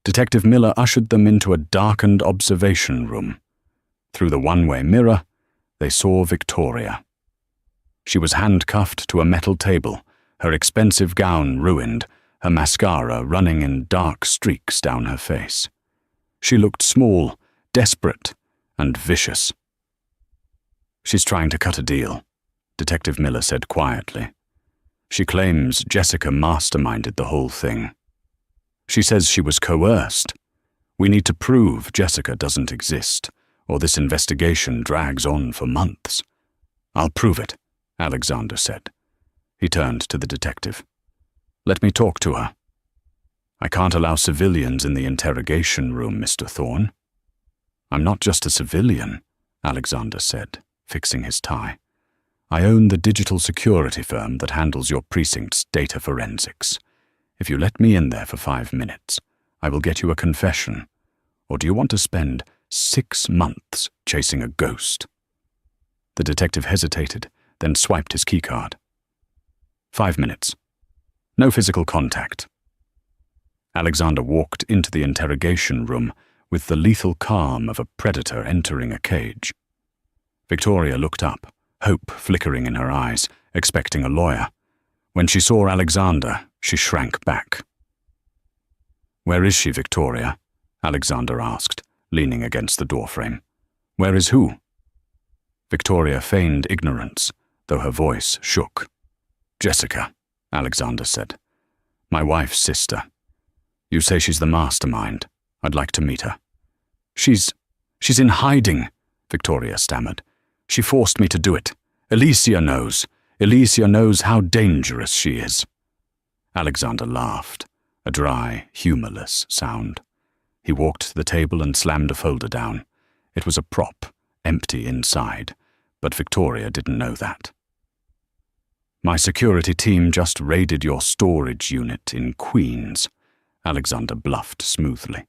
Speaker 1: Detective Miller ushered them into a darkened observation room. Through the one-way mirror, they saw Victoria. She was handcuffed to a metal table, her expensive gown ruined, her mascara running in dark streaks down her face. She looked small, desperate, and vicious. "She's trying to cut a deal," Detective Miller said quietly. "She claims Jessica masterminded the whole thing. She says she was coerced. We need to prove Jessica doesn't exist, or this investigation drags on for months." "I'll prove it," Alexander said. He turned to the detective. "Let me talk to her." "I can't allow civilians in the interrogation room, Mr. Thorne." "I'm not just a civilian," Alexander said, fixing his tie. "I own the digital security firm that handles your precinct's data forensics. If you let me in there for 5 minutes, I will get you a confession. Or do you want to spend 6 months chasing a ghost?" The detective hesitated, then swiped his keycard. 5 minutes. No physical contact. Alexander walked into the interrogation room with the lethal calm of a predator entering a cage. Victoria looked up, hope flickering in her eyes, expecting a lawyer. When she saw Alexander, she shrank back. "Where is she, Victoria?" Alexander asked, leaning against the doorframe. "Where is who?" Victoria feigned ignorance, though her voice shook. "Jessica," Alexander said. "My wife's sister. You say she's the mastermind. I'd like to meet her." She's in hiding," Victoria stammered. "She forced me to do it. Alicia knows. Alicia knows how dangerous she is." Alexander laughed, a dry, humorless sound. He walked to the table and slammed a folder down. It was a prop, empty inside, but Victoria didn't know that. "My security team just raided your storage unit in Queens," Alexander bluffed smoothly.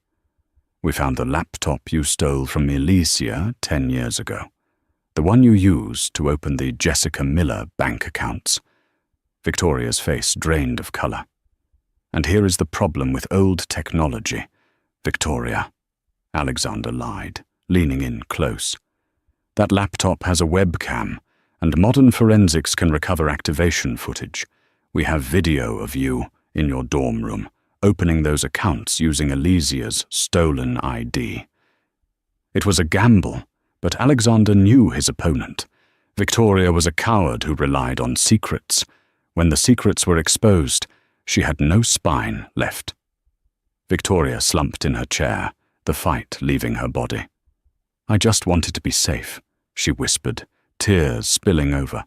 Speaker 1: We found the laptop you stole from Alicia 10 years ago. The one you used to open the Jessica Miller bank accounts. Victoria's face drained of color. And here is the problem with old technology, Victoria. Alexander lied, leaning in close. That laptop has a webcam, and modern forensics can recover activation footage. We have video of you, in your dorm room, opening those accounts using Alicia's stolen ID. It was a gamble, but Alexander knew his opponent. Victoria was a coward who relied on secrets. When the secrets were exposed, she had no spine left. Victoria slumped in her chair, the fight leaving her body. "I just wanted to be safe," she whispered, tears spilling over.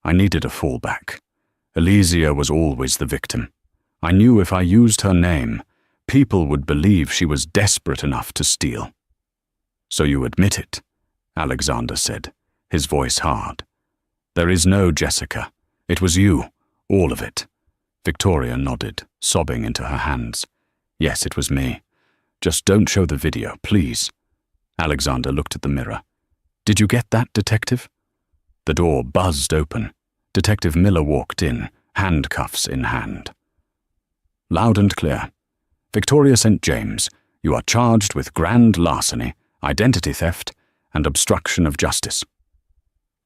Speaker 1: "I needed a fallback. Alicia was always the victim. I knew if I used her name, people would believe she was desperate enough to steal." "So you admit it," Alexander said, his voice hard. "There is no Jessica. It was you, all of it." Victoria nodded, sobbing into her hands. "Yes, it was me. Just don't show the video, please." Alexander looked at the mirror. "Did you get that, Detective?" The door buzzed open. Detective Miller walked in, handcuffs in hand. "Loud and clear. Victoria St. James, you are charged with grand larceny, identity theft, and obstruction of justice."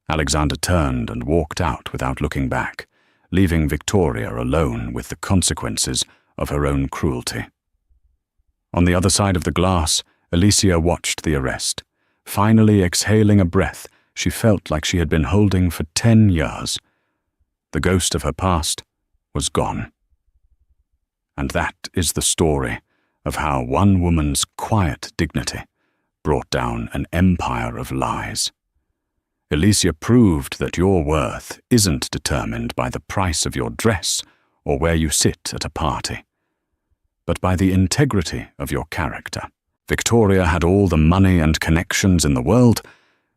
Speaker 1: Alexander turned and walked out without looking back, leaving Victoria alone with the consequences of her own cruelty. On the other side of the glass, Alicia watched the arrest. Finally exhaling a breath she felt like she had been holding for 10 years. The ghost of her past was gone. And that is the story of how one woman's quiet dignity brought down an empire of lies. Alicia proved that your worth isn't determined by the price of your dress or where you sit at a party, but by the integrity of your character. Victoria had all the money and connections in the world,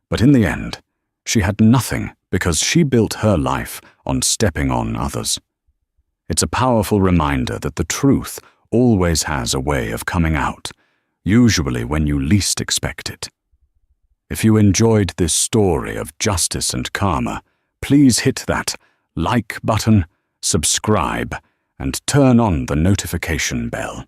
Speaker 1: but in the end, she had nothing because she built her life on stepping on others. It's a powerful reminder that the truth always has a way of coming out, usually when you least expect it. If you enjoyed this story of justice and karma, please hit that like button, subscribe, and turn on the notification bell.